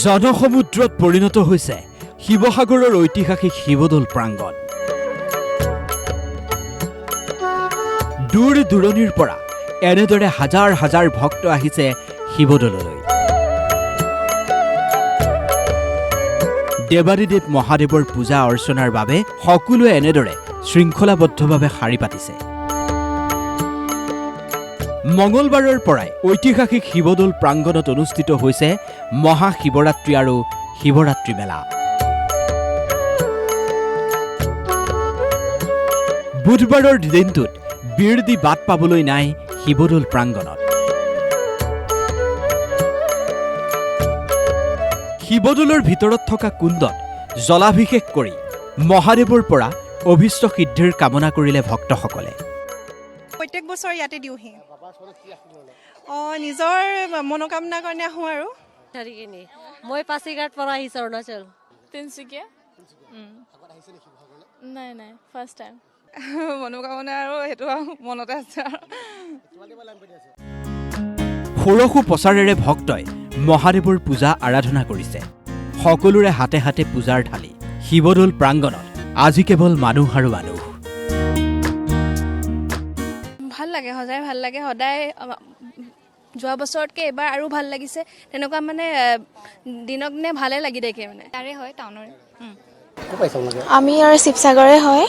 জনসমুদ্ৰত পৰিণত হৈছে শিৱসাগৰৰ ঐতিহাসিক শিৱদৌল প্ৰাংগণ। দূৰ দূৰণিৰ পৰা এনেদৰে হাজাৰ হাজাৰ ভক্ত আহিছে শিৱদৌললৈ। দেৱাদিদেৱ মহাদেৱৰ পূজা অৰ্চনাৰ বাবে সকলোৱে এনেদৰে শৃংখলাবদ্ধভাৱে শাৰী পাতিছে। মঙলবাৰৰ পৰাই ঐতিহাসিক শিৱদৌল প্ৰাংগণত অনুষ্ঠিত হৈছে মহাশিৱৰাত্ৰি আৰু শিৱৰাত্ৰি মেলা। বুধবাৰৰ দিনটোত বীৰ দি বাট পাবলৈ নাই শিৱদৌল প্ৰাংগণত। শিৱদৌলৰ ভিতৰত থকা কুণ্ডত জলাভিষেক কৰি মহাদেৱৰ পৰা অভিষ্ট সিদ্ধিৰ কামনা কৰিলে ভক্তসকলে। প্ৰত্যেক বছৰ ইয়াতে দিওঁহি। নিজৰ মনোকামনাৰ কাৰণে আহোঁ আৰু। মই পাছিঘাট পৰা আহিছোঁ, অৰুণাচল। তিনিচুকীয়া। নাই নাই, ফাৰ্ষ্ট টাইম। মনোকামনা আৰু সেইটো মনতে আছে আৰু। ষোড়শো প্ৰচাৰেৰে ভক্তই মহাদেৱৰ পূজা আৰাধনা কৰিছে। সকলোৰে হাতে হাতে পূজাৰ থালি। শিৱদৌল প্ৰাংগণত আজি কেৱল মানুহ আৰু মানুহ। ভাল লাগে, সদায় ভাল লাগে। সদায় যোৱা বছৰতকৈ এইবাৰ আৰু ভাল লাগিছে। তেনেকুৱা মানে দিনক দিনে ভালে লাগি থাকে মানে। তাৰে হয়, টাউনৰে। আমি আৰু শিৱসাগৰে হয়।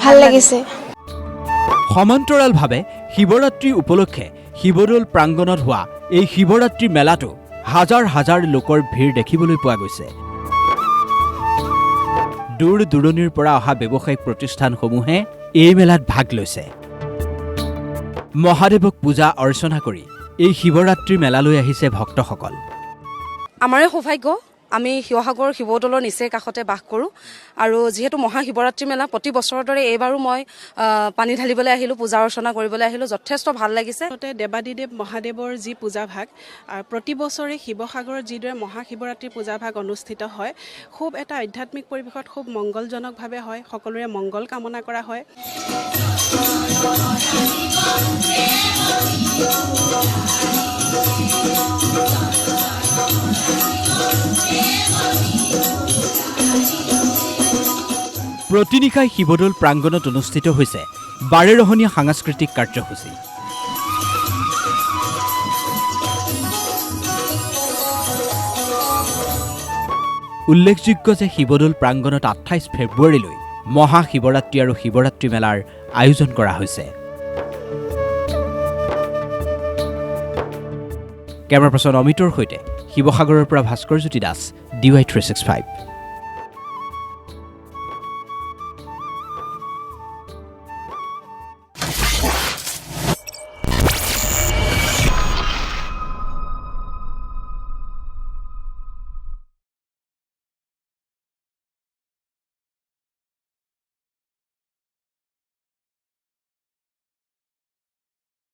ভাল লাগিছে। সমান্তৰালভাৱে শিৱৰাত্ৰি উপলক্ষে শিৱদৌল প্ৰাংগণত হোৱা এই শিৱৰাত্ৰি মেলাটো হাজাৰ হাজাৰ লোকৰ ভিৰ দেখিবলৈ পোৱা গৈছে। দূৰ দূৰণিৰ পৰা অহা ব্যৱসায়িক প্ৰতিষ্ঠানসমূহে এই মেলাত ভাগ লৈছে। মহাদেৱক পূজা অৰ্চনা কৰি এই শিৱৰাত্ৰি মেলালৈ আহিছে ভক্তসকল। আমাৰে সৌভাগ্য, আমি শিৱসাগৰ শিৱদৌলৰ নিচেই কাষতে বাস কৰোঁ আৰু যিহেতু মহাশিৱৰাত্ৰি মেলা প্ৰতি বছৰৰ দৰে এইবাৰো মই পানী ঢালিবলৈ আহিলোঁ, পূজা অৰ্চনা কৰিবলৈ আহিলোঁ। যথেষ্ট ভাল লাগিছে। দেৱাদিদেৱ মহাদেৱৰ যি পূজাভাগ প্ৰতি বছৰে শিৱসাগৰত যিদৰে মহাশিৱৰাত্ৰি পূজাভাগ অনুষ্ঠিত হয়, খুব এটা আধ্যাত্মিক পৰিৱেশত খুব মংগলজনকভাৱে হয়। সকলোৰে মংগল কামনা কৰা হয়। প্ৰতিনিশাই শিৱদৌল প্ৰাংগণত অনুষ্ঠিত হৈছে বাৰেৰহণীয়া সাংস্কৃতিক কাৰ্যসূচী। উল্লেখযোগ্য যে শিৱদৌল প্ৰাংগণত 28 ফেব্ৰুৱাৰীলৈ মহাশিৱৰাত্ৰি আৰু শিৱৰাত্ৰি মেলাৰ আয়োজন কৰা হৈছে। কেমেৰা পাৰ্চন অমিতৰ সৈতে শিৱসাগৰৰ পৰা ভাস্কৰজ্যোতি দাস, DY365।